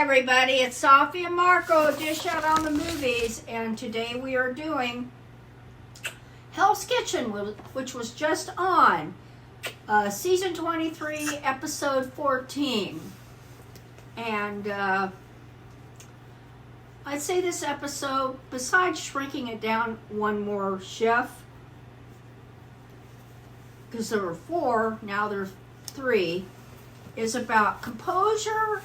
everybody, it's Safi and Marco, Dish Out on the Movies, and today we are doing Hell's Kitchen, which was just on season 23, episode 14. And I'd say this episode, besides shrinking it down one more chef, because there were 4, now there's 3, is about composure.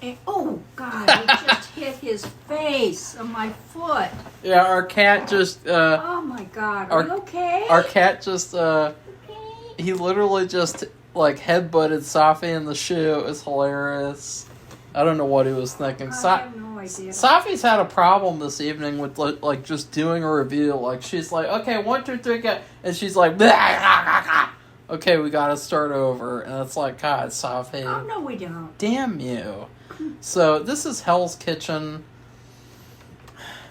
And, oh God! It just hit his face on my foot. Yeah, our cat just. Oh my God! Are you okay? Our cat just. He literally just headbutted Safi in the shoe. It was hilarious. I don't know what he was thinking. I have no idea. Safi's had a problem this evening with just doing a review. Like she's like, okay, 1, 2, 3, go, and she's like, okay, we gotta start over, and it's like, God, Safi. Oh no, we don't. Damn you. So this is Hell's Kitchen.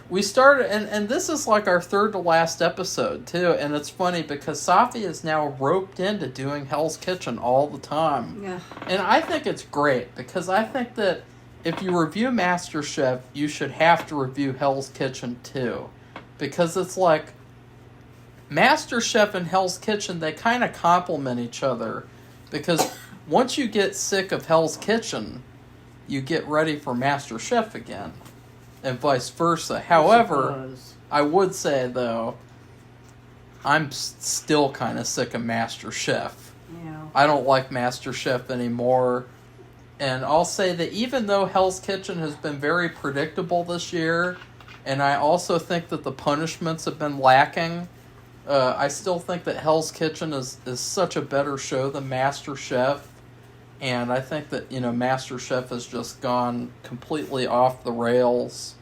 We started, and this is like our third to last episode too, and it's funny because Safi is now roped into doing Hell's Kitchen all the time. Yeah. And I think it's great because I think that if you review MasterChef, you should have to review Hell's Kitchen too. Because it's like MasterChef and Hell's Kitchen, they kind of complement each other. Because once you get sick of Hell's Kitchen, you get ready for MasterChef again, and vice versa. However, I would say, though, I'm still kind of sick of MasterChef. Yeah. I don't like MasterChef anymore, and I'll say that even though Hell's Kitchen has been very predictable this year, and I also think that the punishments have been lacking, I still think that Hell's Kitchen is such a better show than MasterChef. And I think that, MasterChef has just gone completely off the rails.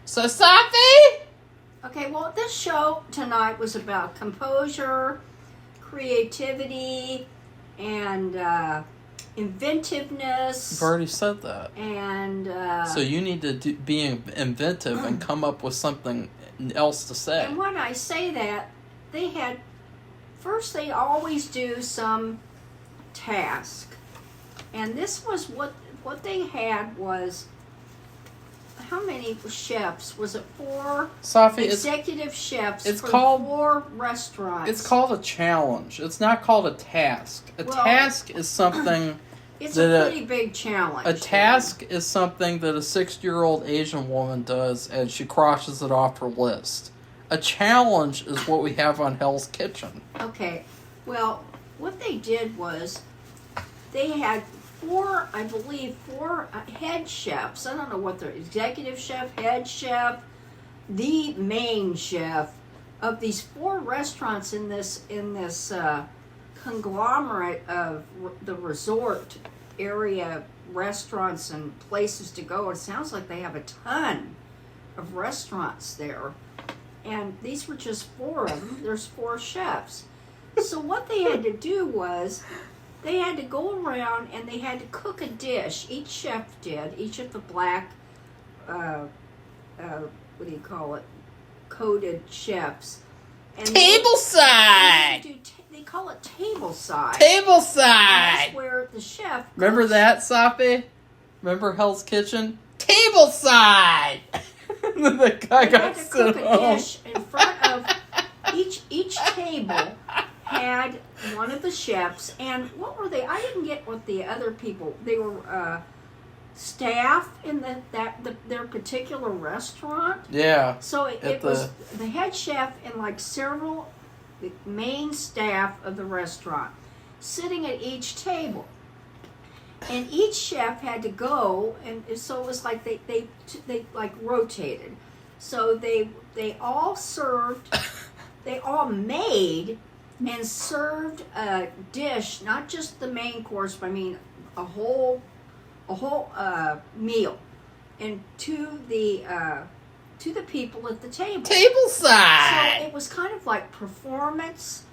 So, Safi? Okay, well, this show tonight was about composure, creativity, and inventiveness. You've already said that. And so you need to be inventive and come up with something else to say. And when I say that, they always do some task. And this was what they had was, how many chefs? Was it 4 Safi, executive chefs it's for called, 4 restaurants? It's called a challenge. It's not called a task. Task is something... It's a pretty big challenge. A task is something that a 60-year-old Asian woman does and she crosses it off her list. A challenge is what we have on Hell's Kitchen. Okay. Well, what they did was they had 4 head chefs. I don't know what they're, executive chef, head chef, the main chef of these 4 restaurants in this conglomerate of the resort area restaurants and places to go. It sounds like they have a ton of restaurants there. And these were just 4 of them. There's 4 chefs. So what they had to do was they had to go around and they had to cook a dish. Each chef did. Each of the black, what do you call it, coated chefs. And Tableside! They call it tableside. Tableside! That's where the chef cooks. Remember that, Safi? Remember Hell's Kitchen? Tableside! And the guy got to cook a dish in front of each table. Had one of the chefs, and what were they? I didn't get what the other people. They were staff in their particular restaurant. Yeah. So it was the head chef and several the main staff of the restaurant sitting at each table, and each chef had to go, and so it was like they rotated. So they all served, they all made and served a dish, not just the main course, but I mean a whole meal, and to the people at the table. Tableside! So it was kind of like performance,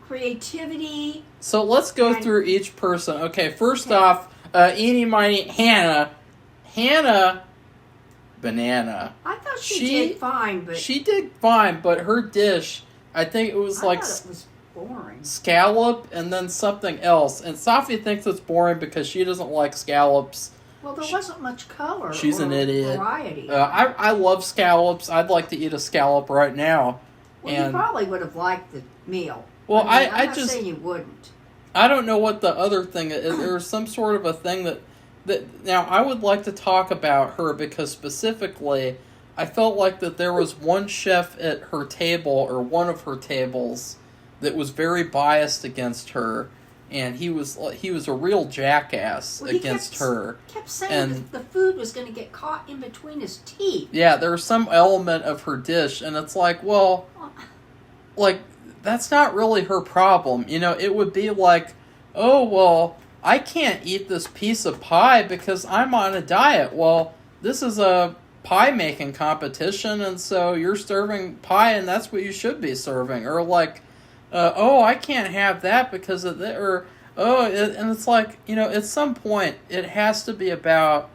creativity. So let's go through each person. Okay, first off, eeny, miny, Hannah. Hannah, banana. I thought she did fine, but... She did fine, but her dish, I think it was I thought it was boring. Scallop and then something else. And Safi thinks it's boring because she doesn't like scallops. Well, there wasn't much color. She's or an idiot. Variety. I love scallops. I'd like to eat a scallop right now. Well, and you probably would have liked the meal. Well, I'm not just saying you wouldn't. I don't know what the other thing is. There's some sort of a thing that now I would like to talk about her because specifically I felt like that there was one chef at her table or one of her tables that was very biased against her, and he was a real jackass against her. Kept saying that the food was going to get caught in between his teeth. Yeah, there was some element of her dish, and it's like, well, like that's not really her problem. You know, it would be like, oh well, I can't eat this piece of pie because I'm on a diet. Well, this is a pie making competition, and so you're serving pie, and that's what you should be serving. Or like, oh, I can't have that because of that. Or and it's like, you know, at some point it has to be about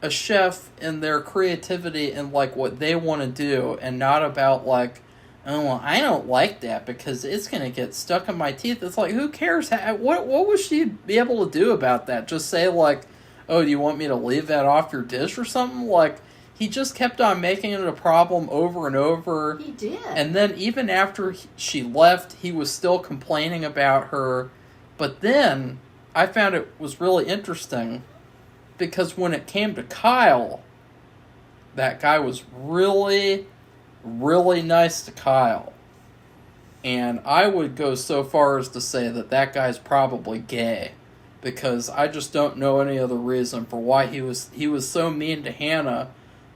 a chef and their creativity and like what they want to do, and not about like, oh, well, I don't like that because it's going to get stuck in my teeth. It's like, who cares? What would she be able to do about that? Just say, like, oh, do you want me to leave that off your dish or something? Like, he just kept on making it a problem over and over. He did. And then even after she left, he was still complaining about her. But then I found it was really interesting because when it came to Kyle, that guy was really nice to Kyle. And I would go so far as to say that guy's probably gay, because I just don't know any other reason for why he was so mean to Hannah.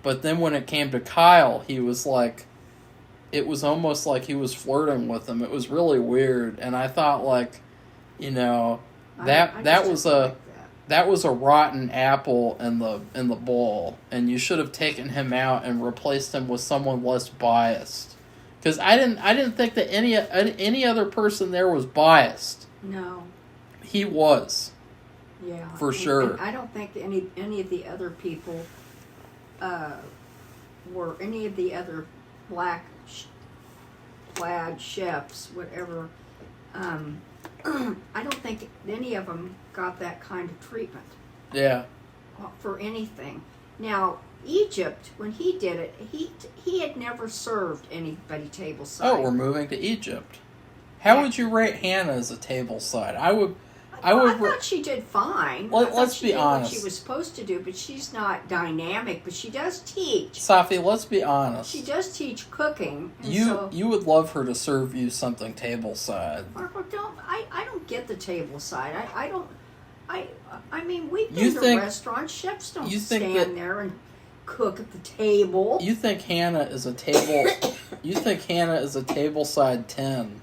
But then when it came to Kyle, he was like, it was almost like he was flirting with him. It was really weird, and I thought, like, you know, that was a rotten apple in the bowl, and you should have taken him out and replaced him with someone less biased. Because I didn't think that any other person there was biased. No. He was. Yeah. For sure. And I don't think any of the other people were any of the other black clad chefs, whatever. I don't think any of them got that kind of treatment. Yeah. For anything. Now, Egypt, when he did it, he had never served anybody tableside. Oh, we're moving to Egypt. How would you rate Hannah as a tableside? I thought she did fine. Let's be honest. What she was supposed to do, but she's not dynamic. But she does teach. Safi, let's be honest. She does teach cooking. You would love her to serve you something tableside. I don't get the tableside. I don't. I mean, we've You been think- to restaurants. Chefs don't you think stand there and cook at the table. You think Hannah is a table? You think Hannah is a tableside 10?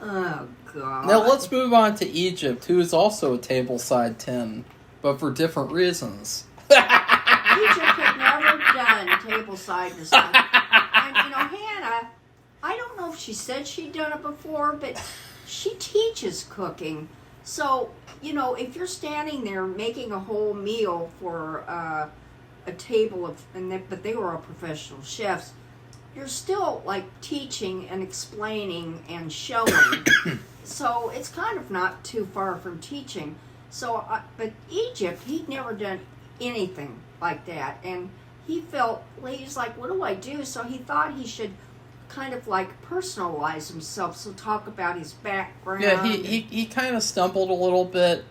Oh God. Now let's move on to Egypt, who is also a tableside 10, but for different reasons. Egypt had never done tableside and stuff. And, you know, Hannah, I don't know if she said she'd done it before, but she teaches cooking. So, you know, if you're standing there making a whole meal for a table of, but they were all professional chefs, you're still like teaching and explaining and showing. So it's kind of not too far from teaching. So, but Egypt, he'd never done anything like that, and he felt, well, he's like, what do I do? So he thought he should kind of like personalize himself, so talk about his background. Yeah, he kind of stumbled a little bit,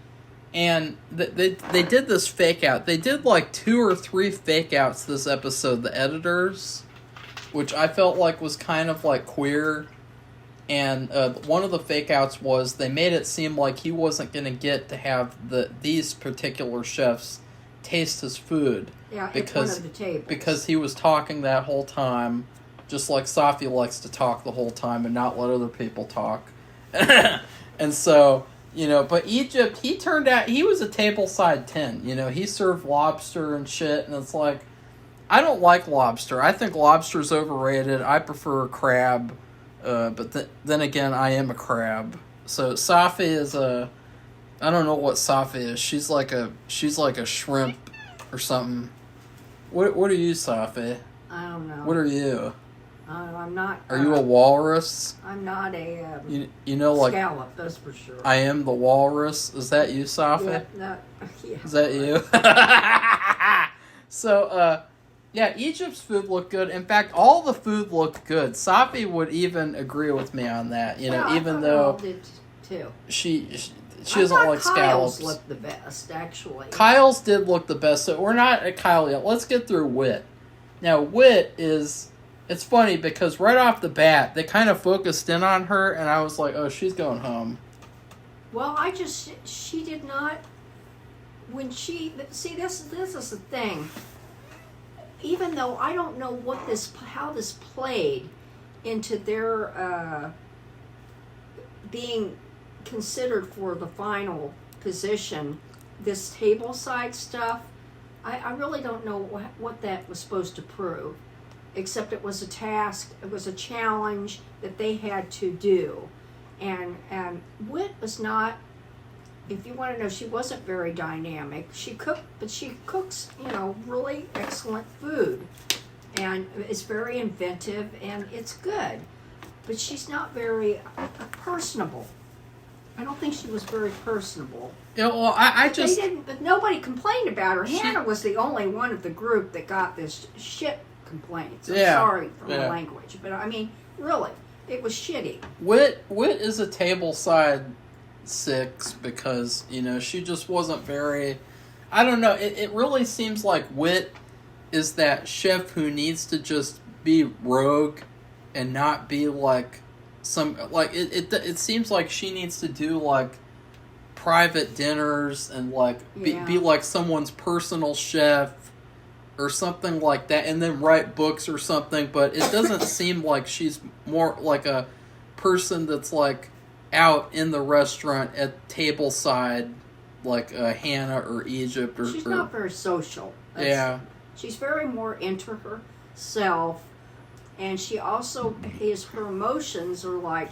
and they did this fake out. They did like 2 or 3 fake outs this episode, the editors, which I felt like was kind of like queer. And one of the fake outs was they made it seem like he wasn't going to get to have these particular chefs taste his food. Yeah, because, at one of the tables. Because he was talking that whole time, just like Safi likes to talk the whole time and not let other people talk. And so, you know, but Egypt, he turned out, he was a tableside 10. You know, he served lobster and shit, and it's like, I don't like lobster. I think lobster's overrated. I prefer crab. But then again, I am a crab. So Safi is I don't know what Safi is. She's like a shrimp or something. What are you, Safi? I don't know. What are you? I'm not. Are you a walrus? I'm not a You know, like scallop. That's for sure. I am the walrus. Is that you, Safi? Yeah, yeah. Is that you? So, yeah, Egypt's food looked good. In fact, all the food looked good. Safi would even agree with me on that. You know, Yeah, even I though did too. she I doesn't thought like Kyle's scallops. looked the best, actually. Kyle's did look the best. So we're not at Kyle yet. Let's get through Wit. Now, Wit is... It's funny because right off the bat, they kind of focused in on her, and I was like, oh, she's going home. Well, she did not, when she, see, this is the thing. Even though I don't know how this played into their being considered for the final position, this table side stuff, I really don't know what that was supposed to prove. Except it was a task, it was a challenge that they had to do. And Wit was not, if you want to know, she wasn't very dynamic. She cooked, but she cooks, really excellent food. And it's very inventive and it's good. But she's not very personable. I don't think she was very personable. Yeah, well, I just... But nobody complained about her. Hannah was the only one of the group that got this shit complaints. I'm sorry for my language, but I mean, really, it was shitty. Wit is a table side 6 because, she just wasn't very... I don't know, it really seems like Wit is that chef who needs to just be rogue and not be like some... Like, it seems like she needs to do, like, private dinners and, like, be like someone's personal chef or something like that, and then write books or something, but it doesn't seem like she's more like a person that's like out in the restaurant at tableside, like Hannah or Egypt. She's not very social. She's very more into herself, and she also her emotions are like,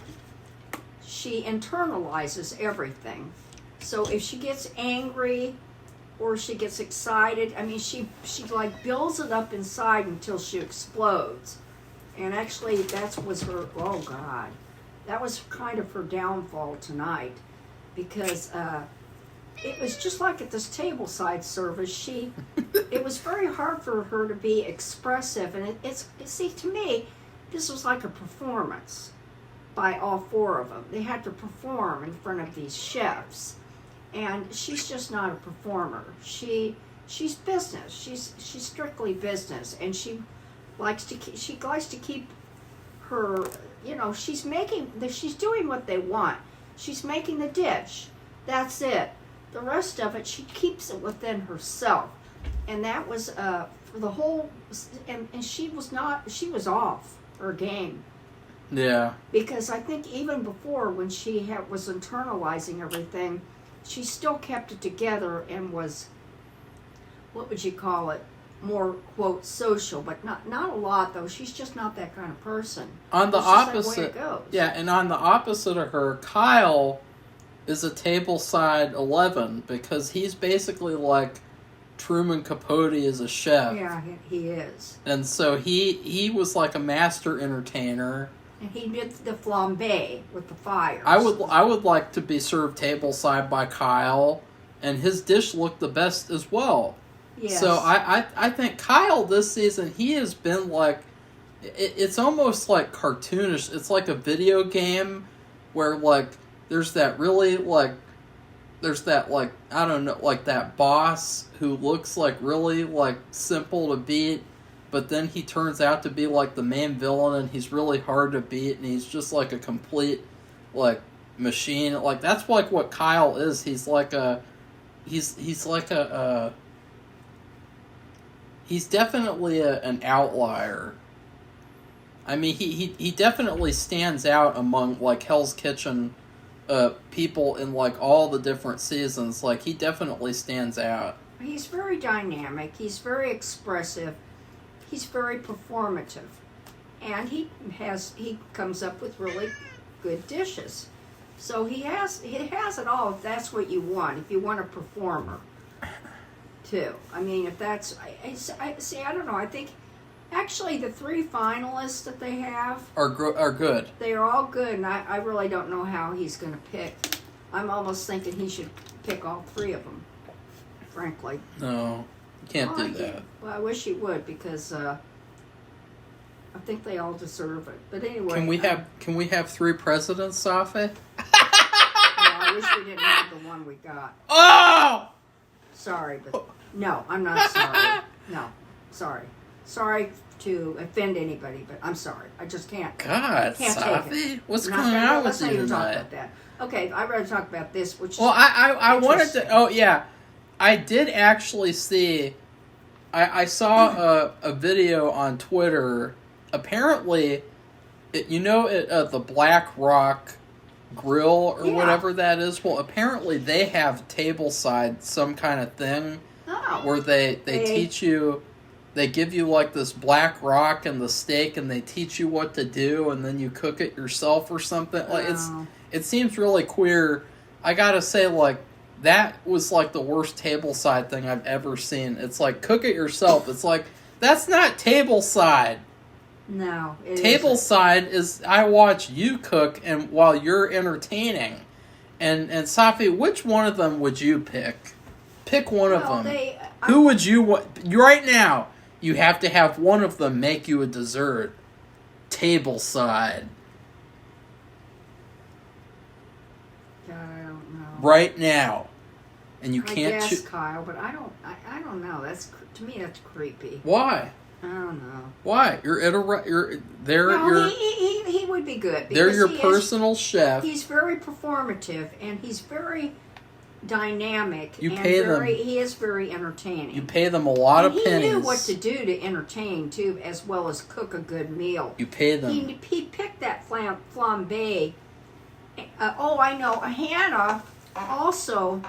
she internalizes everything. So if she gets angry or she gets excited, I mean, she like builds it up inside until she explodes. And actually, that was her, oh God, that was kind of her downfall tonight. Because it was just like at this tableside service, it was very hard for her to be expressive. And see, to me, this was like a performance by all 4 of them. They had to perform in front of these chefs. And she's just not a performer. She's business. She's strictly business, and she likes to keep her. She's doing what they want. She's making the dish. That's it. The rest of it, she keeps it within herself, and that was for the whole. And she was off her game. Yeah. Because I think even before, when she was internalizing everything, she still kept it together and was, what would you call it, more, quote, social, but not a lot, though. She's just not that kind of person. On the opposite, the way it goes. Yeah, and on the opposite of her, Kyle is a tableside 11 because he's basically like Truman Capote as a chef. Yeah, he is. And so he was like a master entertainer. And he did the flambe with the fire. I would like to be served tableside by Kyle, and his dish looked the best as well. Yes. So I think Kyle this season, he has been like, it's almost like cartoonish. It's like a video game where like there's that really like, there's that like, I don't know, like that boss who looks like really like simple to beat, but then he turns out to be like the main villain, and he's really hard to beat, and he's just like a complete like machine. Like that's like what Kyle is. He's like a he's definitely an outlier. I mean, he definitely stands out among like Hell's Kitchen people in like all the different seasons. Like he definitely stands out. He's very dynamic. He's very expressive. He's very performative, and he comes up with really good dishes. So he has it all. If that's what you want, if you want a performer, too. I mean, if that's I don't know. I think Actually, the 3 finalists that they have, are good. they are all good, and I really don't know how he's going to pick. I'm almost thinking he should pick all 3 of them, frankly. No, you can't do that. Well, I wish he would, because I think they all deserve it. But anyway, Can we have 3 presidents, Safi? I wish we didn't have the one we got. Oh! Sorry, but no, I'm not sorry. No, sorry. Sorry to offend anybody, but I'm sorry. I just can't. God, Can't Safi, take it. what's going on with you Let's not even talk tonight? about that. Okay, I'd rather talk about this, which Well, is I wanted to. interesting. Oh yeah, I did actually see. I saw a video on Twitter. Apparently, the Black Rock Grill or Yeah. whatever that is. Well, apparently they have tableside some kind of thing Oh, where they teach you. They give you like this black rock and the steak, and they teach you what to do, and then you cook it yourself or something. Like it seems really queer. I gotta say, like that was like the worst tableside thing I've ever seen. It's like cook it yourself. It's like that's not tableside. no. It Tableside is I watch you cook and while you're entertaining. And Safi, which one of them would you pick? Pick one of them. Who would you want right now? You have to have one of them make you a dessert. Tableside. God, I don't know. Right now. And you can't I guess, choose. Kyle, but I don't know. To me, that's creepy. Why? I don't know. Why? You're No, he would be good. They're because your he personal chef. He's very performative, and he's very dynamic. You and pay them. He is very entertaining. You pay them a lot and of pennies. He knew what to do to entertain too, as well as cook a good meal. You pay them. He picked that flambe. I know. Hannah also.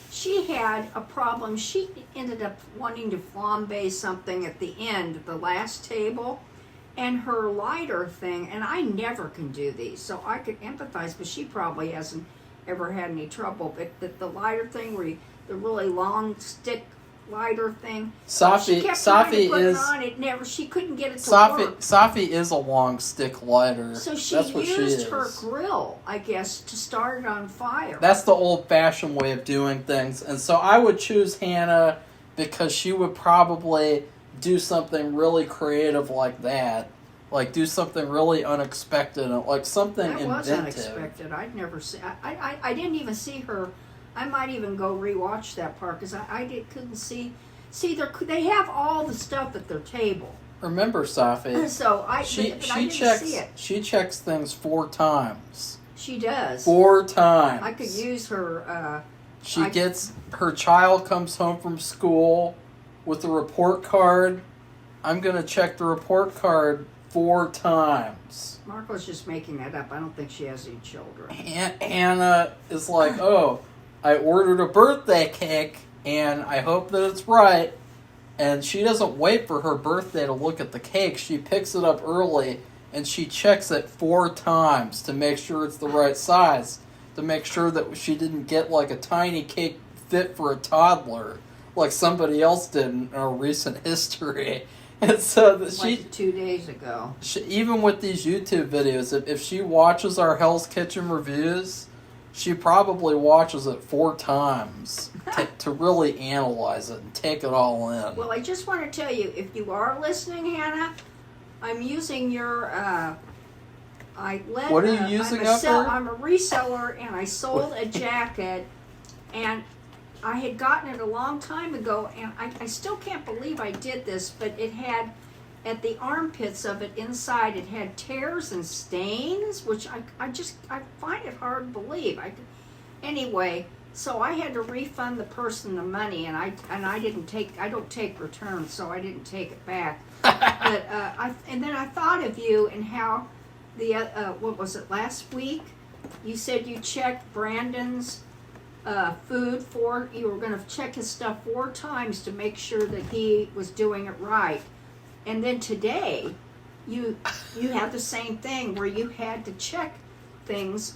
She had a problem. She ended up wanting to flambe something at the end, the last table, and her lighter thing. And I never can do these, so I could empathize. But she probably hasn't ever had any trouble. But the lighter thing, the really long stick lighter thing. She kept trying to put it on. It never. She couldn't get it to work. Safi is a long stick lighter. So she That's what used she her is. grill, I guess, to start it on fire. That's the old-fashioned way of doing things. And so I would choose Hannah because she would probably do something really creative like that. Like do something really unexpected, like something That was inventive. unexpected. I'd never see. I didn't even see her. I might even go rewatch that part because couldn't see. See, they have all the stuff at their table. Remember, Safi, So I didn't see it. She checks things 4 times. She does. 4 times. I could use her. Her child comes home from school with a report card. I'm gonna check the report card 4 times. Marco's just making that up. I don't think she has any children. Hannah is like, oh, I ordered a birthday cake, and I hope that it's right. And she doesn't wait for her birthday to look at the cake. She picks it up early, and she checks it 4 times to make sure it's the right size, to make sure that she didn't get like a tiny cake fit for a toddler, like somebody else did in our recent history. And so Like 2 days ago. Even with these YouTube videos, if she watches our Hell's Kitchen reviews, she probably watches it 4 times to really analyze it and take it all in. Well, I just want to tell you, if you are listening, Hannah, I'm using your. What are you using up there? I'm a reseller, and I sold a jacket, and I had gotten it a long time ago, and I still can't believe I did this, but it had, at the armpits of it inside, it had tears and stains, which I find it hard to believe. Anyway, so I had to refund the person the money, and I don't take returns, so I didn't take it back. But then I thought of you and how what was it, last week? You said you checked Brandon's food you were going to check his stuff 4 times to make sure that he was doing it right. And then today, you had the same thing where you had to check things.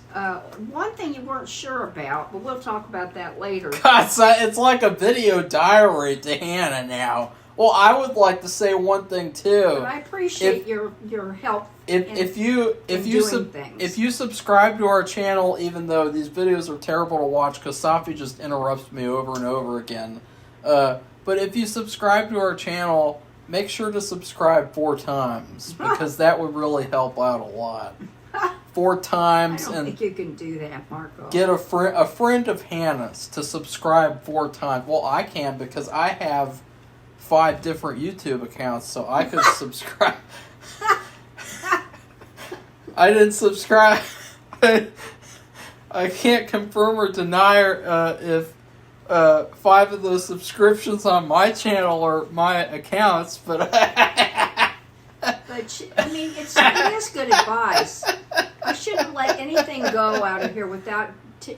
One thing you weren't sure about, but we'll talk about that later. God, it's like a video diary to Hannah now. Well, I would like to say one thing too. But I appreciate your help. If you subscribe to our channel, even though these videos are terrible to watch because Safi just interrupts me over and over again, but if you subscribe to our channel, make sure to subscribe 4 times because that would really help out a lot. 4 times. I don't think you can do that, Marco. Get a friend of Hannah's to subscribe 4 times. Well, I can because I have 5 different YouTube accounts, so I could subscribe. I didn't subscribe. I can't confirm or deny if 5 of those subscriptions on my channel are my accounts, but But I mean, it is good advice. I shouldn't let anything go out of here without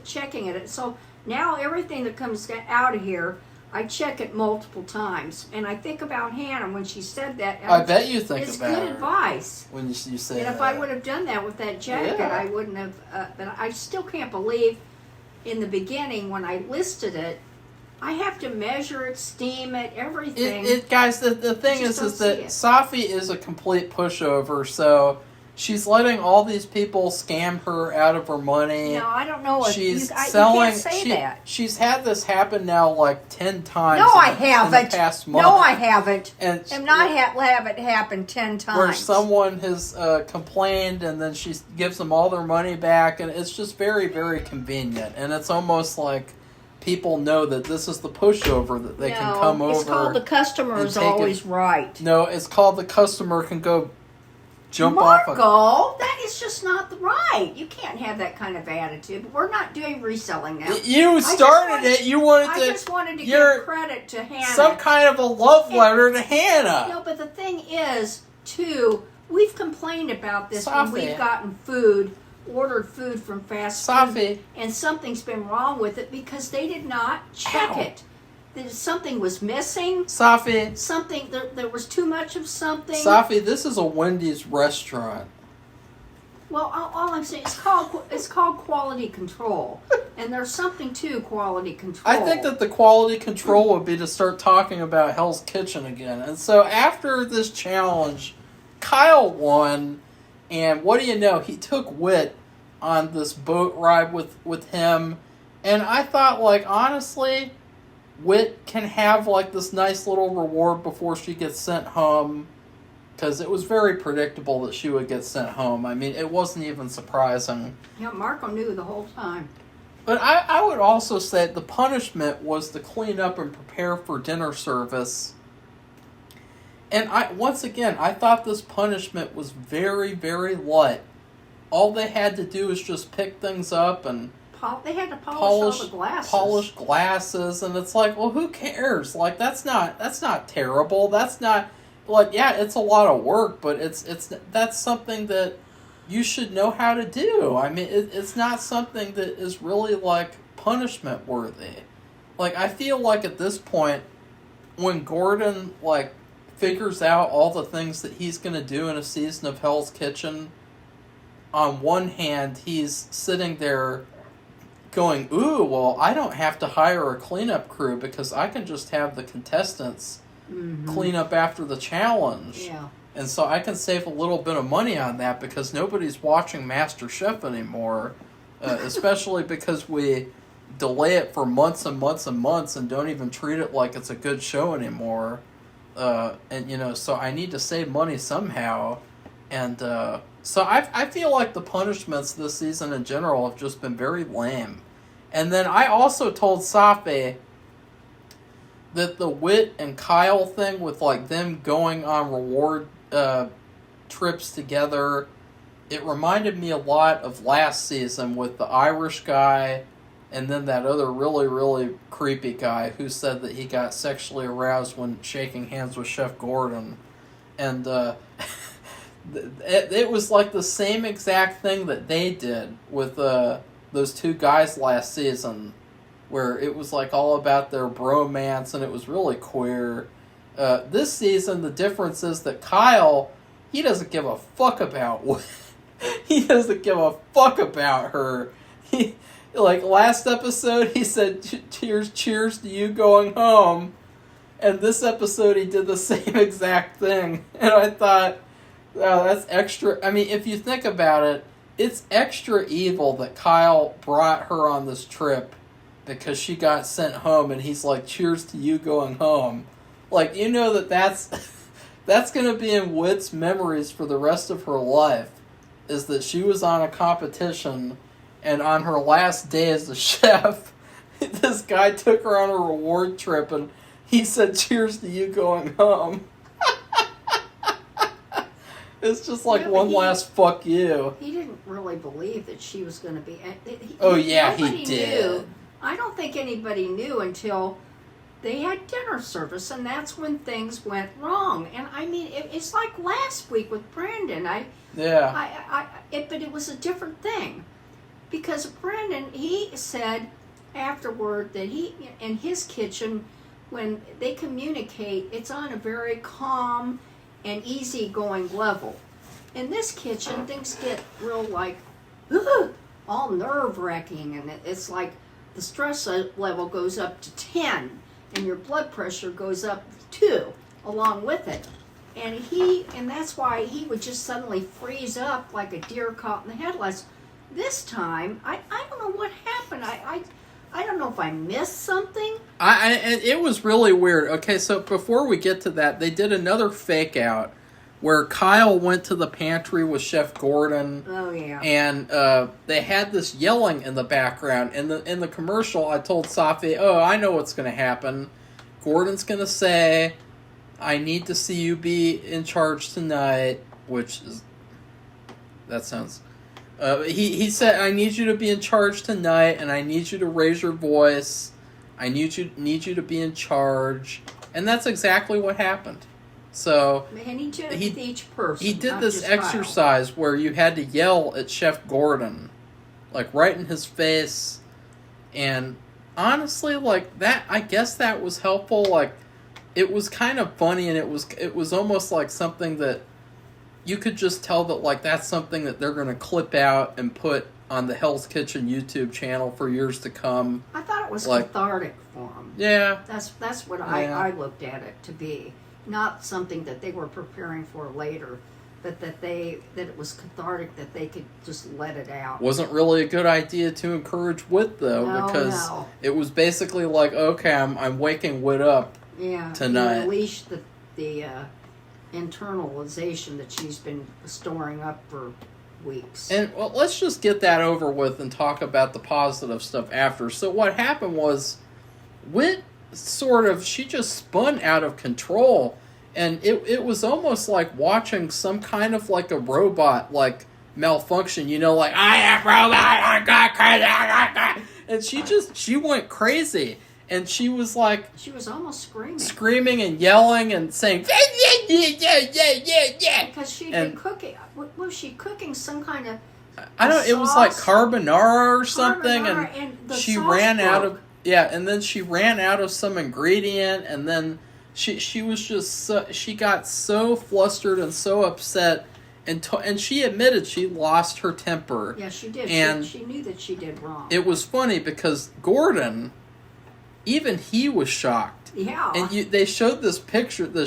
checking it. So now everything that comes out of here, I check it multiple times, and I think about Hannah when she said that. I bet you think it's about good her advice. when you say and that. if I would have done that with that jacket, Yeah. I wouldn't have. But I still can't believe, in the beginning when I listed it, I have to measure it, steam it, everything. Guys, the thing just is don't that see it. Safi is a complete pushover, so she's letting all these people scam her out of her money. No, I don't know. She's you selling. can't say that. She's had this happen now like 10 times. No, I in haven't. the past month. No, I haven't. And I'm not have it happen 10 times. where someone has complained and then she gives them all their money back, and it's just very, very convenient. And it's almost like people know that this is the pushover that they can come over. It's called the customer and is take always right. No, it's called the customer can go jump Marco, off that is just not right. You can't have that kind of attitude. We're not doing reselling now. You started it. You wanted to. I just wanted to you're give credit to Hannah. some kind of a love letter to Hannah. No, but the thing is, too, we've complained about this when Safi. we've gotten ordered food from fast food, Safi. and something's been wrong with it because they did not check Ow. it. Something was missing. Safi. Something there was too much of something. Safi, this is a Wendy's restaurant. Well, all I'm saying it's called quality control, and there's something to quality control. I think that the quality control would be to start talking about Hell's Kitchen again. And so after this challenge, Kyle won, and what do you know? He took Wit on this boat ride with him, and I thought, like, honestly, Wit can have like this nice little reward before she gets sent home, because it was very predictable that she would get sent home. I mean, it wasn't even surprising. Yeah, Marco knew the whole time. But I would also say the punishment was to clean up and prepare for dinner service. And once again, I thought this punishment was very, very light. All they had to do is just pick things up and They had to polish all the glasses. Polish glasses, and it's like, well, who cares? Like, that's not terrible. That's not, like, yeah, it's a lot of work, but that's something that you should know how to do. I mean, it's not something that is really, like, punishment worthy. Like, I feel like at this point, when Gordon, like, figures out all the things that he's going to do in a season of Hell's Kitchen, on one hand, he's sitting there going, ooh, well, I don't have to hire a cleanup crew because I can just have the contestants clean up after the challenge. Yeah. And so I can save a little bit of money on that because nobody's watching MasterChef anymore, especially because we delay it for months and months and months and don't even treat it like it's a good show anymore. And, so I need to save money somehow. And so I feel like the punishments this season in general have just been very lame. And then I also told Safi that the Wit and Kyle thing with, like, them going on reward trips together, it reminded me a lot of last season with the Irish guy and then that other really, really creepy guy who said that he got sexually aroused when shaking hands with Chef Gordon. And it was like the same exact thing that they did with those 2 guys last season, where it was like all about their bromance and it was really queer. This season, the difference is that Kyle, he doesn't give a fuck about he doesn't give a fuck about her. Like last episode, he said, cheers to you going home. And this episode, he did the same exact thing. And I thought, oh, that's extra. I mean, if you think about it, it's extra evil that Kyle brought her on this trip because she got sent home, and he's like, cheers to you going home. Like, you know that's going to be in Whit's memories for the rest of her life, is that she was on a competition, and on her last day as a chef, this guy took her on a reward trip, and he said, cheers to you going home. It's just like one last fuck you. He didn't really believe that she was going to be... He did. Knew. I don't think anybody knew until they had dinner service, and that's when things went wrong. And I mean, it's like last week with Brandon. But it was a different thing. Because Brandon, he said afterward that he, in his kitchen, when they communicate, it's on a very calm and easygoing level. In this kitchen, things get real like, all nerve-wracking, and it's like the stress level goes up to 10, and your blood pressure goes up 2 along with it. And that's why he would just suddenly freeze up like a deer caught in the headlights. This time, I don't know what happened. I don't know if I missed something. And it was really weird. Okay, so before we get to that, they did another fake out where Kyle went to the pantry with Chef Gordon. Oh yeah. And they had this yelling in the background. In the commercial, I told Safi, "Oh, I know what's going to happen. Gordon's going to say, 'I need to see you be in charge tonight,'" which is that sounds. He said, "I need you to be in charge tonight, and I need you to raise your voice. I need you to be in charge," and that's exactly what happened. So and he did it with each person. He did this exercise Kyle. Where you had to yell at Chef Gordon, like right in his face, and honestly, like that. I guess that was helpful. Like it was kind of funny, and it was almost like something that. You could just tell that, like, that's something that they're going to clip out and put on the Hell's Kitchen YouTube channel for years to come. I thought it was cathartic for them. Yeah. That's what I looked at it to be. Not something that they were preparing for later, but that it was cathartic, that they could just let it out. Wasn't really a good idea to encourage Whit, though, because it was basically like, okay, I'm waking Whit up tonight. Unleash the internalization that she's been storing up for weeks. And well, let's just get that over with and talk about the positive stuff after. So what happened was Whit she just spun out of control, and it was almost like watching some kind of like a robot like malfunction, like, I am robot, I got crazy, and she went crazy. And she was like... She was almost screaming. Screaming and yelling and saying... Yeah. Because she'd been cooking... Was she cooking some kind of... I don't... It was like carbonara or something. And the she sauce ran broke. out of... Yeah, and then she ran out of some ingredient. And then she was just... she got so flustered and so upset. And she admitted she lost her temper. Yeah, she did. And she knew that she did wrong. It was funny because Gordon... Even he was shocked. Yeah. And they showed this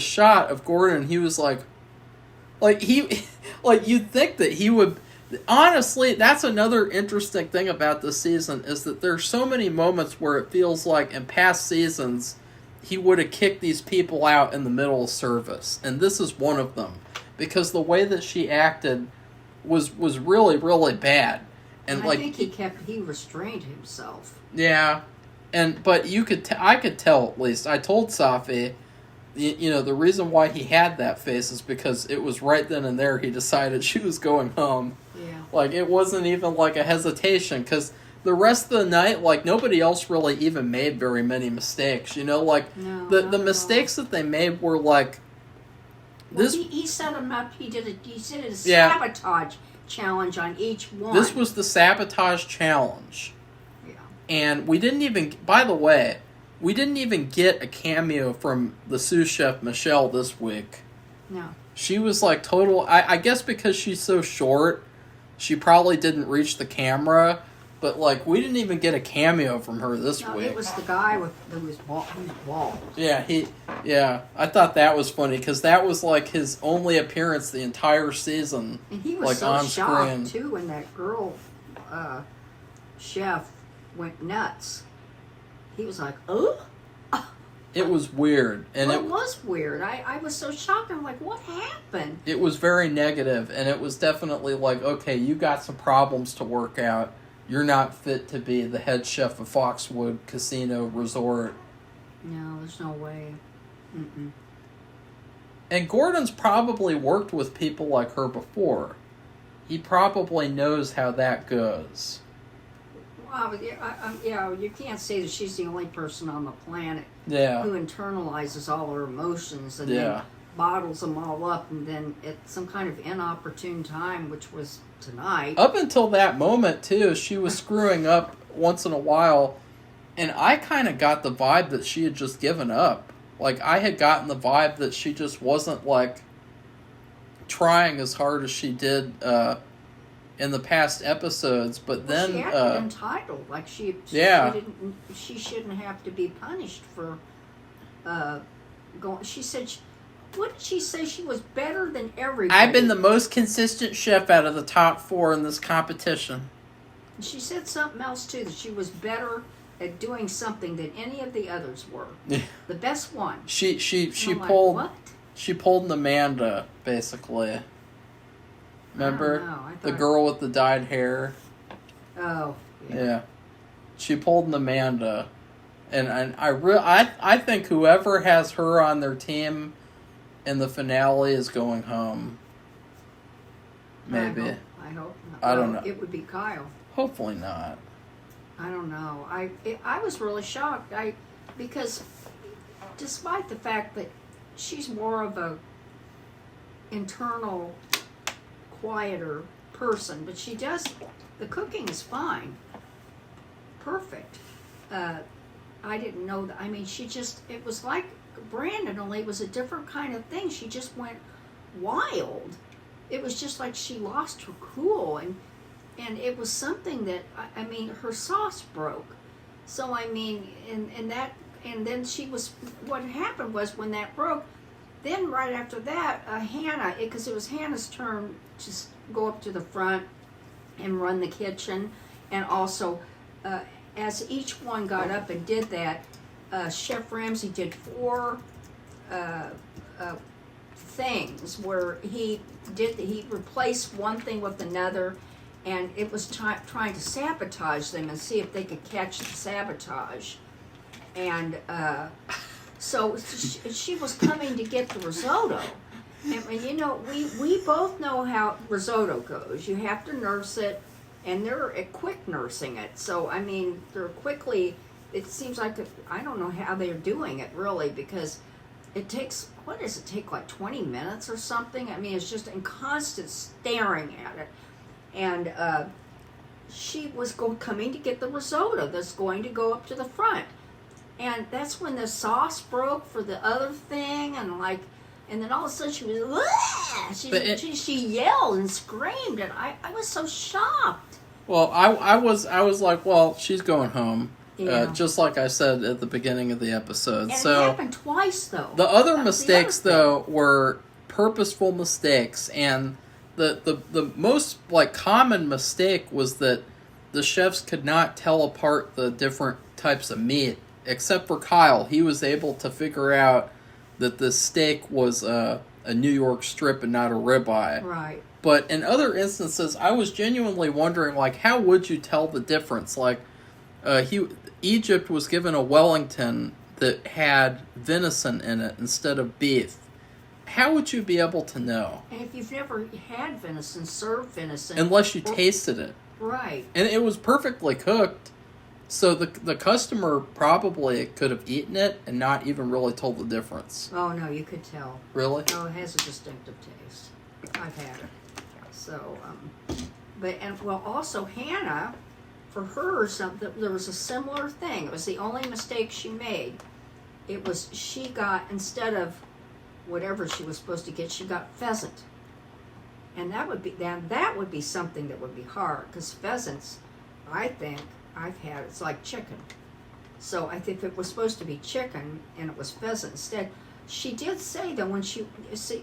shot of Gordon, and he was like you'd think that he would... Honestly, that's another interesting thing about this season, is that there's so many moments where it feels like in past seasons, he would have kicked these people out in the middle of service. And this is one of them. Because the way that she acted was really, really bad. And I think he restrained himself. Yeah. But I could tell, at least. I told Safi, the reason why he had that face is because it was right then and there he decided she was going home. Yeah. Like, it wasn't even like a hesitation, because the rest of the night, like, nobody else really even made very many mistakes. The mistakes that they made were like... He set him up, he did a sabotage challenge on each one. This was the sabotage challenge. And we didn't even get a cameo from the sous chef Michelle this week. No. She was like total... I guess because she's so short, she probably didn't reach the camera. But, like, we didn't even get a cameo from her this No, week. it was the guy who was bald. Yeah, I thought that was funny, because that was, like, his only appearance the entire season. And he was like, so on shocked, screen. too, when that girl chef went nuts. He was like, oh? It was weird. And Well, it was weird. I was so shocked. I'm like, what happened? It was very negative, and it was definitely like, okay, you got some problems to work out. You're not fit to be the head chef of Foxwood Casino Resort. No, there's no way. Mm-mm. And Gordon's probably worked with people like her before. He probably knows how that goes. Well, you can't say that she's the only person on the planet Yeah. who internalizes all her emotions and Yeah. then bottles them all up, and then at some kind of inopportune time, which was tonight. Up until that moment, too, she was screwing up once in a while, and I kind of got the vibe that she had just given up. Like, I had gotten the vibe that she just wasn't, like, trying as hard as she did in the past episodes, but then... she acted entitled, like she shouldn't have to be punished for going... She said... What did she say? She was better than everybody. I've been the most consistent chef out of the top 4 in this competition. She said something else, too, that she was better at doing something than any of the others were. The best one. She pulled... Like, what? She pulled an Amanda, basically. Remember? I thought... The girl with the dyed hair. Oh, yeah. She pulled an Amanda. And I think whoever has her on their team in the finale is going home. Maybe. I hope not. I don't know. It would be Kyle. Hopefully not. I don't know. I was really shocked. Because despite the fact that she's more of a internal, quieter person, but she does, the cooking is fine. Perfect. I didn't know that. I mean, it was like Brandon, only it was a different kind of thing. She just went wild. It was just like she lost her cool, and it was something that, I mean, her sauce broke. So, I mean, and then she was, what happened was when that broke, then right after that, Hannah, because it was Hannah's turn to go up to the front and run the kitchen, and also, as each one got up and did that, Chef Ramsay did 4 things where he replaced one thing with another, and it was trying to sabotage them and see if they could catch the sabotage. And so she was coming to get the risotto. And you know, we both know how risotto goes. You have to nurse it, and they're quick nursing it. So, I mean, they're quickly, it seems like, I don't know how they're doing it, really, because it takes, what does it take, like 20 minutes or something? I mean, it's just in constant staring at it. And she was coming to get the risotto that's going to go up to the front. And that's when the sauce broke for the other thing, and then all of a sudden she was, she yelled and screamed, and I was so shocked. Well, I was like, well, she's going home. Yeah. Just like I said at the beginning of the episode. And so it happened twice, though. The other mistakes, though, were purposeful mistakes, and the most common mistake was that the chefs could not tell apart the different types of meat, except for Kyle. He was able to figure out that the steak was a New York strip and not a ribeye. Right. But in other instances, I was genuinely wondering, how would you tell the difference? Egypt was given a Wellington that had venison in it instead of beef. How would you be able to know? And if you've never had venison, serve venison. Unless you tasted it. Right. And it was perfectly cooked. So the customer probably could have eaten it and not even really told the difference. Oh, no, you could tell. Really? Oh, it has a distinctive taste. I've had it. So, also Hannah, for her, there was a similar thing. It was the only mistake she made. It was she got, instead of whatever she was supposed to get, she got pheasant. And that would be something that would be hard, because pheasants I think I've had, it's like chicken. So I think it was supposed to be chicken and it was pheasant instead. She did say that when see,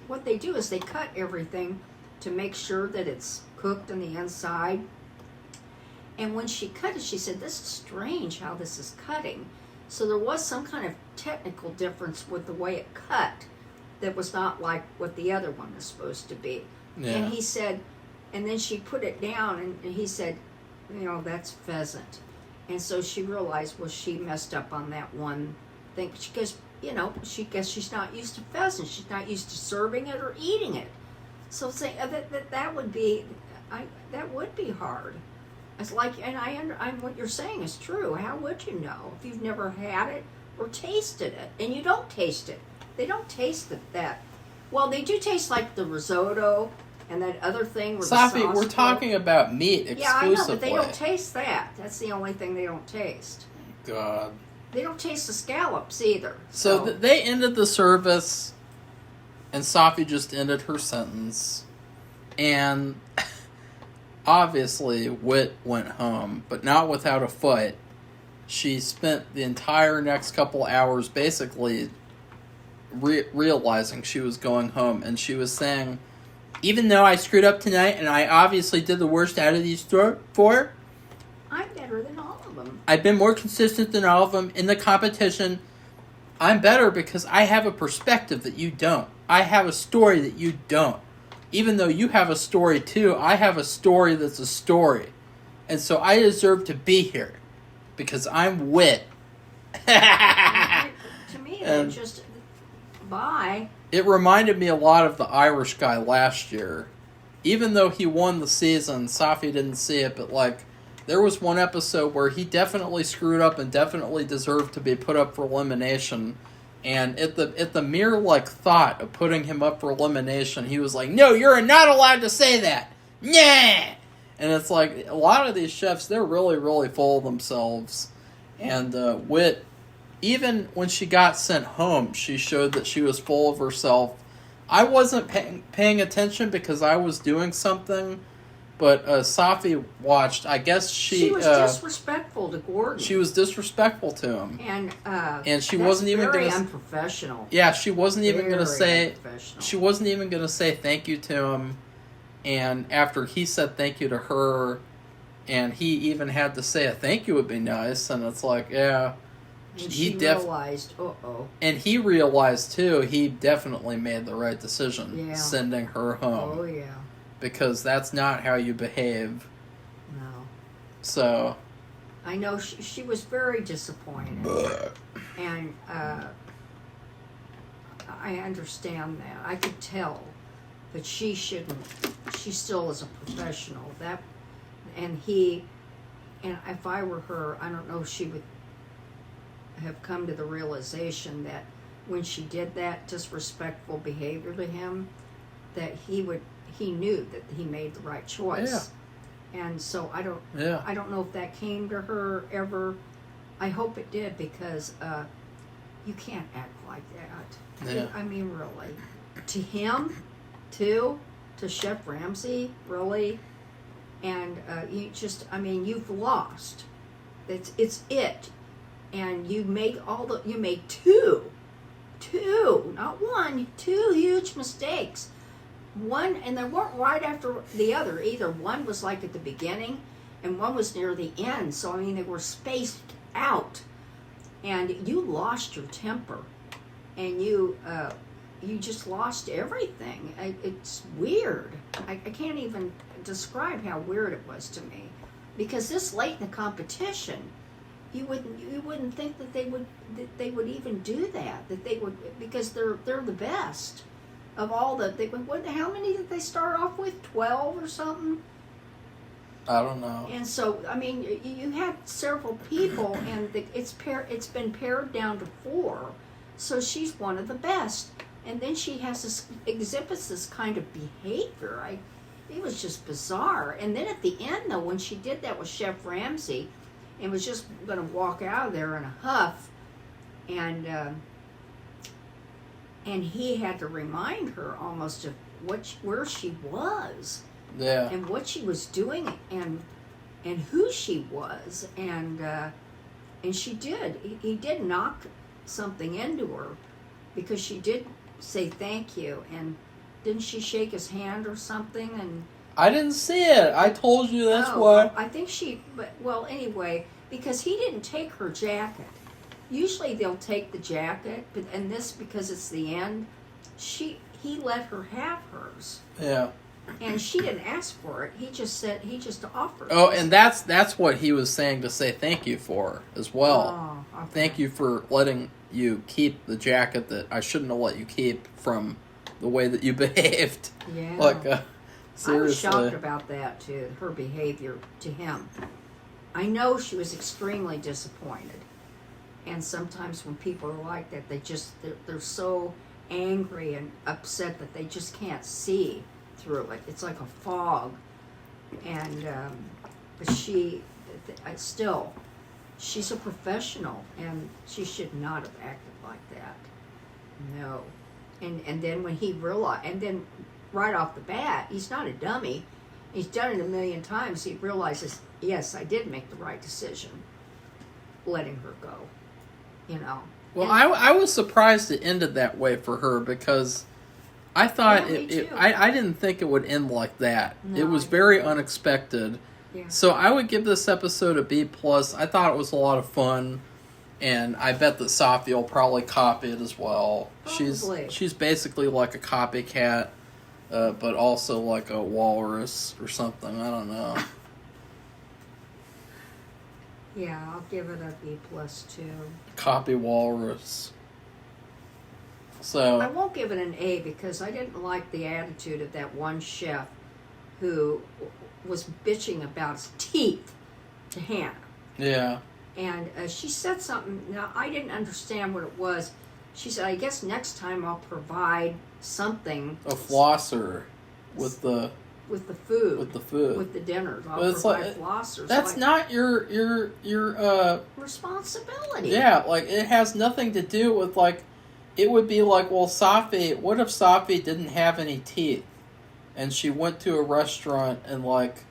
what they do is they cut everything to make sure that it's cooked on the inside. And when she cut it, she said, this is strange how this is cutting. So there was some kind of technical difference with the way it cut that was not like what the other one is supposed to be. Yeah. And he said, and then she put it down and he said, that's pheasant. And so she realized, well, she messed up on that one thing. Because, she's not used to pheasant. She's not used to serving it or eating it. So say that would be hard. It's like, and I'm what you're saying is true. How would you know if you've never had it or tasted it? And you don't taste it. They don't taste that. Well, they do taste like the risotto and that other thing. Where Safi, we're talking about meat exclusively. Yeah, I know, but they don't taste that. That's the only thing they don't taste. God. They don't taste the scallops either. So they ended the service, and Safi just ended her sentence. And obviously, Whit went home, but not without a fight. She spent the entire next couple hours basically realizing she was going home, and she was saying, even though I screwed up tonight, and I obviously did the worst out of these four, I'm better than all of them. I've been more consistent than all of them in the competition. I'm better because I have a perspective that you don't. I have a story that you don't. Even though you have a story too, I have a story that's a story. And so I deserve to be here. Because I'm Whit. To me, it just... Bye. It reminded me a lot of the Irish guy last year. Even though he won the season, Safi didn't see it, but there was one episode where he definitely screwed up and definitely deserved to be put up for elimination. And at the mere thought of putting him up for elimination, he was like, "No, you're not allowed to say that." Yeah. And it's like a lot of these chefs, they're really, really full of themselves. And Whit, even when she got sent home, she showed that she was full of herself. I wasn't paying attention because I was doing something, but Safi watched. I guess she was disrespectful to Gordon. She was disrespectful to him, and she wasn't even very going to unprofessional. Yeah, she wasn't even going to say. Unprofessional. She wasn't even going to say thank you to him, and after he said thank you to her, and he even had to say a thank you would be nice, and it's like, yeah. And she realized, uh-oh. And he realized, too, he definitely made the right decision sending her home. Oh, yeah. Because that's not how you behave. No. So. I know she was very disappointed. And I understand that. I could tell. But she shouldn't. She still is a professional. And if I were her, I don't know if she would have come to the realization that when she did that disrespectful behavior to him, that he knew that he made the right choice. Yeah. And so I don't know if that came to her ever. I hope it did, because you can't act like that. Yeah. I mean, really. To him, too, to Chef Ramsay, really. And you've lost. It's it. And you made two, not one, two huge mistakes. One, and they weren't right after the other either. One was at the beginning, and one was near the end. So, they were spaced out. And you lost your temper. And you just lost everything. It's weird. I can't even describe how weird it was to me. Because this late in the competition, you wouldn't think that they would even do that. That they would, because they're the best of all the. How many did they start off with? 12 or something. I don't know. And so you had several people, and it's been pared down to 4. So she's one of the best, and then she exhibits this kind of behavior. It was just bizarre. And then at the end, though, when she did that with Chef Ramsay, and was just going to walk out of there in a huff, and he had to remind her almost of where she was, yeah, and what she was doing, and and who she was, and she did. He did knock something into her because she did say thank you, and didn't she shake his hand or something? And I didn't see it. I told you that's oh, what. I think well, anyway, because he didn't take her jacket. Usually they'll take the jacket, but and this, because it's the end, he let her have hers. Yeah. And she didn't ask for it. He just offered. Oh, and that's what he was saying to say thank you for as well. Oh, okay. Thank you for letting you keep the jacket that I shouldn't have let you keep from the way that you behaved. Yeah. Like, seriously. I was shocked about that too. Her behavior to him. I know she was extremely disappointed. And sometimes when people are like that, they're so angry and upset that they just can't see through it. It's like a fog. And but she's a professional, and she should not have acted like that. No. And then when he realized, and then right off the bat, he's not a dummy. He's done it a million times. He realizes, yes, I did make the right decision, letting her go. You know. Well, I was surprised it ended that way for her, because I thought I didn't think it would end like that. No, it was very unexpected. Yeah. So I would give this episode a B+. I thought it was a lot of fun, and I bet that Safi will probably copy it as well. Probably. She's basically like a copycat, but also like a walrus or something. I don't know. Yeah, I'll give it a B+ too. Copy walrus. I So won't give it an A because I didn't like the attitude of that one chef who was bitching about his teeth to Hannah. yeah, And she said something. Now, I didn't understand what it was. She said, I guess next time I'll provide something. a flosser with the food. with the food. With the dinners. I'll But it's provide like, flossers. that's like, not your responsibility. yeah, like it has nothing to do with like, it would be like, well, Safi, what if Safi didn't have any teeth and she went to a restaurant and like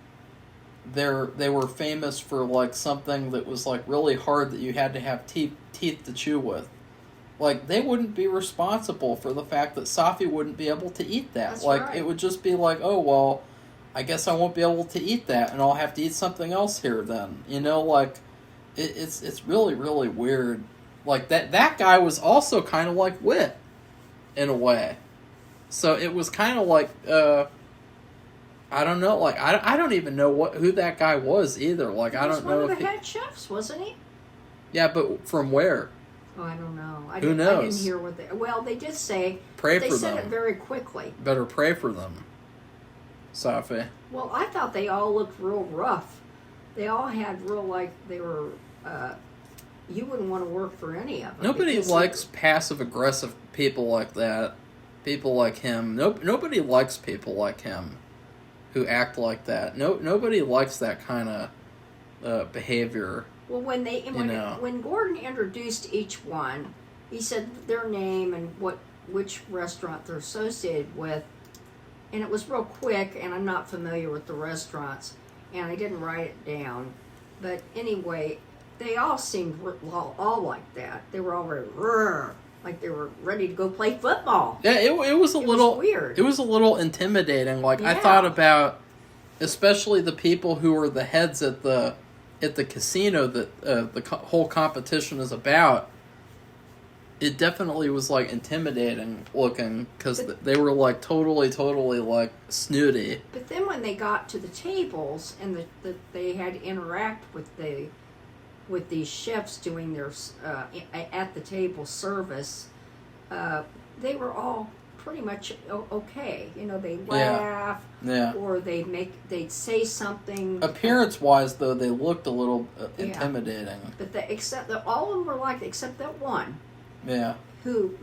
they were famous for like something that was like really hard that you had to have teeth to chew with. Like, they wouldn't be responsible for the fact that Safi wouldn't be able to eat that. That's like right. It would just be like, oh well, I guess I won't be able to eat that, and I'll have to eat something else here then. You know, like it's really, really weird. Like that guy was also kind of like Wit, in a way. So it was kind of like I don't know. Like I don't even know who that guy was either. Like I don't know He was if one of the head chefs, wasn't he? Yeah, but from where? Oh, I don't know. I Who didn't knows? hear what they did say. Pray they for said them. it very quickly. Better pray for them, Safi. Well, I thought they all looked real rough. They all had real, like, they were, you wouldn't want to work for any of them. Nobody likes passive-aggressive people like that. People like him. Nobody likes people like him who act like that. Nobody likes that kind of behavior. Well, when Gordon introduced each one, he said their name and which restaurant they're associated with, and it was real quick, and I'm not familiar with the restaurants, and I didn't write it down. But anyway, they all seemed all like that. They were all very like they were ready to go play football. Yeah, it was a little weird. It was a little intimidating. Like, I Yeah. thought about, especially the people who were the heads at the casino that the whole competition is about. It definitely was like intimidating looking because they were like totally like snooty. But then when they got to the tables and they had to interact with these chefs doing their at the table service, they were all pretty much okay. You know, they laugh, Yeah. or they'd say something. Appearance wise, though, they looked a little intimidating. But all of them were like, except that one. Yeah. Who?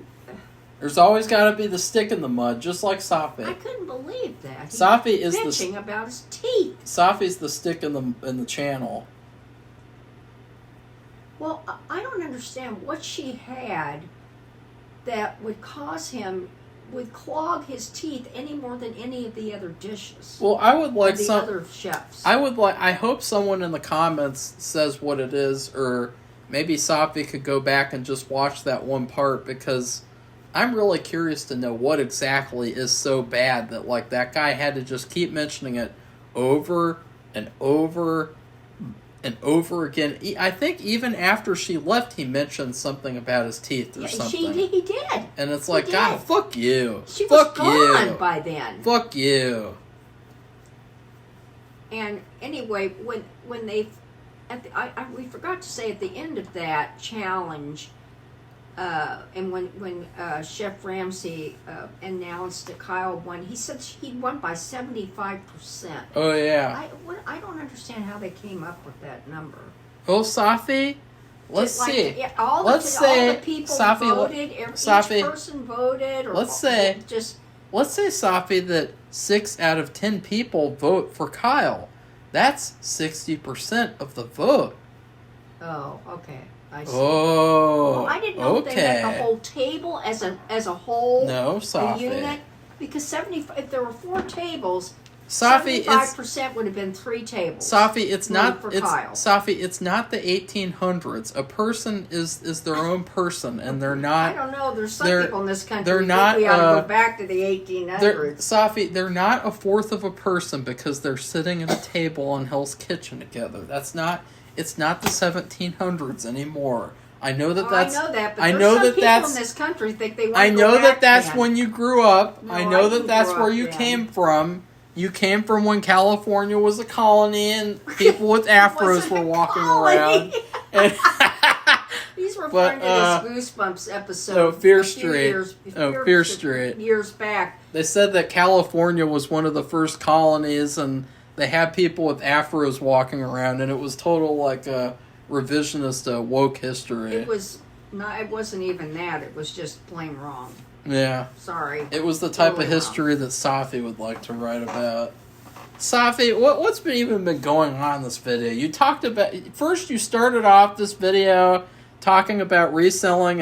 There's always got to be the stick in the mud, just like Safi. I couldn't believe that. Safi is bitching about his teeth. Safi's the stick in the channel. Well, I don't understand what she had that would cause him would clog his teeth any more than any of the other dishes. Well, I would like the some. other chefs. I hope someone in the comments says what it is, or maybe Safi could go back and just watch that one part, because I'm really curious to know what exactly is so bad that like that guy had to just keep mentioning it over and over and over again. I think even after she left, he mentioned something about his teeth or something. He did. And it's like, God, fuck you. She fuck was gone you. by then. Fuck you. And anyway, when they, we forgot to say at the end of that challenge, and when Chef Ramsay announced that Kyle won, he said he'd won by 75%. Oh yeah. I don't understand how they came up with that number. Oh, Safi, let's see. All the people Safi, voted. Each person voted. Or let's say Safi that 6 out of 10 people vote for Kyle. That's 60% of the vote. Oh, okay. I see. Oh, well, I didn't know they had the whole table as a whole. No, Safi. The unit, because if there were 4 tables, Safi, 75% would have been 3 tables. Safi, it's not. Kyle. Safi, it's not the 1800s. A person is their own person, and they're not. I don't know. There's some people in this country they're who not, think we ought to go back to the 1800s. Safi, they're not a fourth of a person because they're sitting at a table in Hell's Kitchen together. That's not. It's not the 1700s anymore. I know that that's. I know that, but I there's know some that people that's. in this country think they want I to know go back that's then. when you grew up. No, I know I that didn't that's grow where up you then. came from. You came from when California was a colony and people with afros were walking around. And These were part of this Goosebumps episode. Oh, Fear Street. Fear Street. Years back. They said that California was one of the first colonies, and they had people with afros walking around, and it was total like a revisionist woke history. It was not. It wasn't even that. It was just plain wrong. Yeah. Sorry. It was the type totally of history that Safi would like to write about. Safi, what's been going on in this video? You talked about... First, you started off this video talking about reselling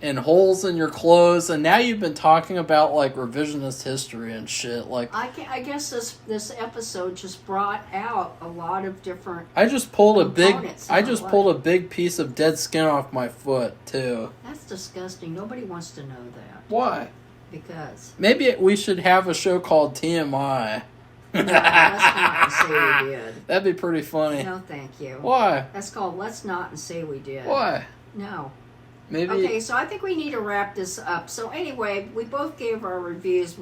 and holes in your clothes, and now you've been talking about, like, revisionist history and shit. Like, I guess this episode just brought out a lot of different I just pulled a big piece of dead skin off my foot, too. That's disgusting. Nobody wants to know that. Why? Because... Maybe we should have a show called TMI. No, let's not say we did. That'd be pretty funny. No, thank you. Why? That's called Let's Not and Say We Did. Why? No. Maybe. Okay, so I think we need to wrap this up. So anyway, we both gave our reviews,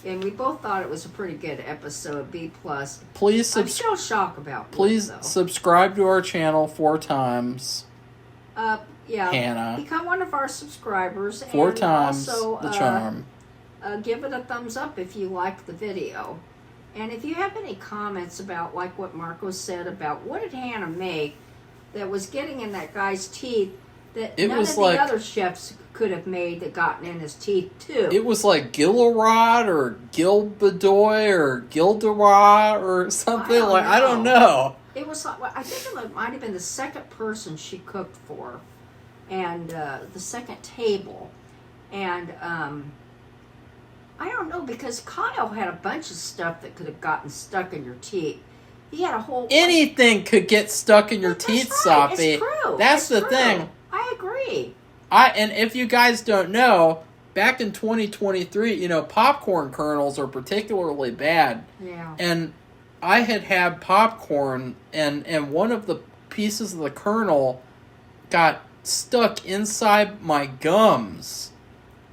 and we both thought it was a pretty good episode, B+. Please I'm still shocked about Please though. subscribe to our channel 4 times. Yeah. Hannah. Become one of our subscribers. 4 and times also, the charm. Give it a thumbs up if you like the video. And if you have any comments about, like what Marco said about what did Hannah make that was getting in that guy's teeth that none of the other chefs could have made that gotten in his teeth too. It was like Gillerod or Gilbedoy or Gilderod or something. I don't know. It was like, I think it might have been the second person she cooked for, and the second table, and I don't know, because Kyle had a bunch of stuff that could have gotten stuck in your teeth. He had a whole... Anything could get stuck in your teeth, right. Safi. It's true. That's the true. thing. I agree. And if you guys don't know, back in 2023, popcorn kernels are particularly bad. Yeah. And I had popcorn, and one of the pieces of the kernel got stuck inside my gums.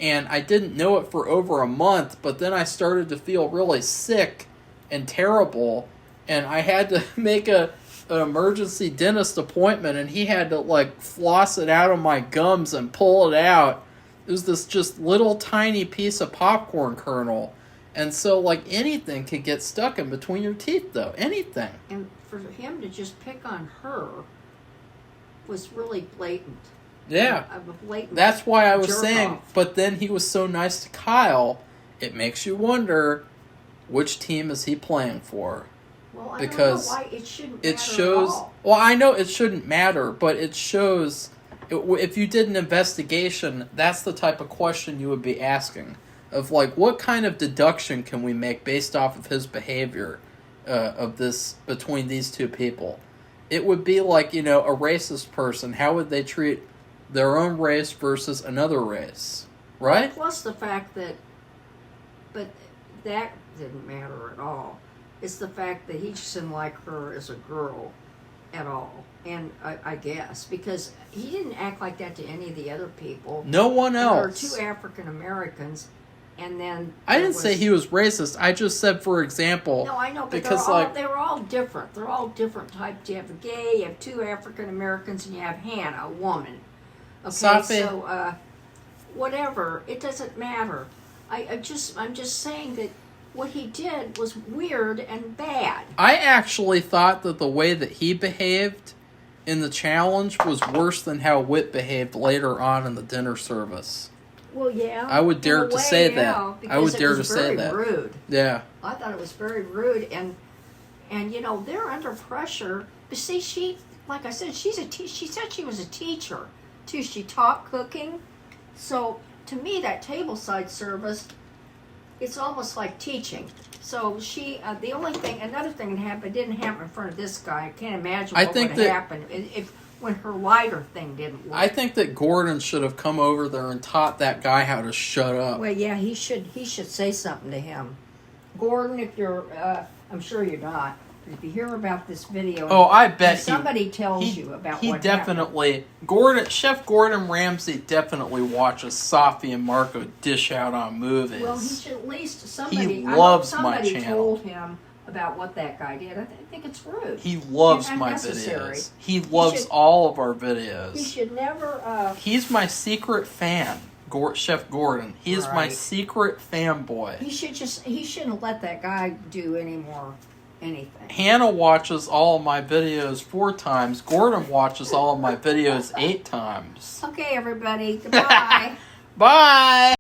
And I didn't know it for over a month, but then I started to feel really sick and terrible, and I had to make an emergency dentist appointment, and he had to floss it out of my gums and pull it out. It was this just little tiny piece of popcorn kernel, and so anything could get stuck in between your teeth, though. Anything. And for him to just pick on her was really blatant. Yeah, that's why I was saying, off. But then he was so nice to Kyle, it makes you wonder, which team is he playing for? Well, I because don't know why it shouldn't it matter shows, at all. well, I know it shouldn't matter, but it shows, if you did an investigation, that's the type of question you would be asking. of like what kind of deduction can we make based off of his behavior of this between these two people. It would be like, a racist person, how would they treat their own race versus another race, right? Plus the fact that, but that didn't matter at all. It's the fact that he just didn't like her as a girl at all. And I guess, because he didn't act like that to any of the other people. No one else. There were 2 African Americans, and then... I didn't say he was racist. I just said, for example... No, I know, but because, they were all different. They're all different types. You have a gay, you have 2 African Americans, and you have Hannah, a woman. Okay, Safi. So, whatever. It doesn't matter. I'm just saying that what he did was weird and bad. I actually thought that the way that he behaved in the challenge was worse than how Whit behaved later on in the dinner service. Well, yeah. I would dare to say that. I would dare to say that. It was very rude. Yeah. I thought it was very rude, and they're under pressure. But see, she, like I said, she said she was a teacher too. She taught cooking, so to me, that tableside service, it's almost like teaching. So she, another thing that happened, didn't happen in front of this guy. I can't imagine what would happen if when her lighter thing didn't work. I think that Gordon should have come over there and taught that guy how to shut up. Well, yeah, he should say something to him. Gordon, if you're, I'm sure you're not, but if you hear about this video, I bet somebody tells you about what definitely, happened. Chef Gordon Ramsay definitely watches Safi and Marco dish out on movies. Well, he should at least, he loves my channel. Somebody told him about what that guy did. I think it's rude. He loves my unnecessary. videos. He loves all of our videos. He should never... He's my secret fan, Chef Gordon. He's my secret fanboy. He shouldn't let that guy do anything. Hannah watches all of my videos 4 times. Gordon watches all of my videos 8 times. Okay, everybody. Goodbye. Bye.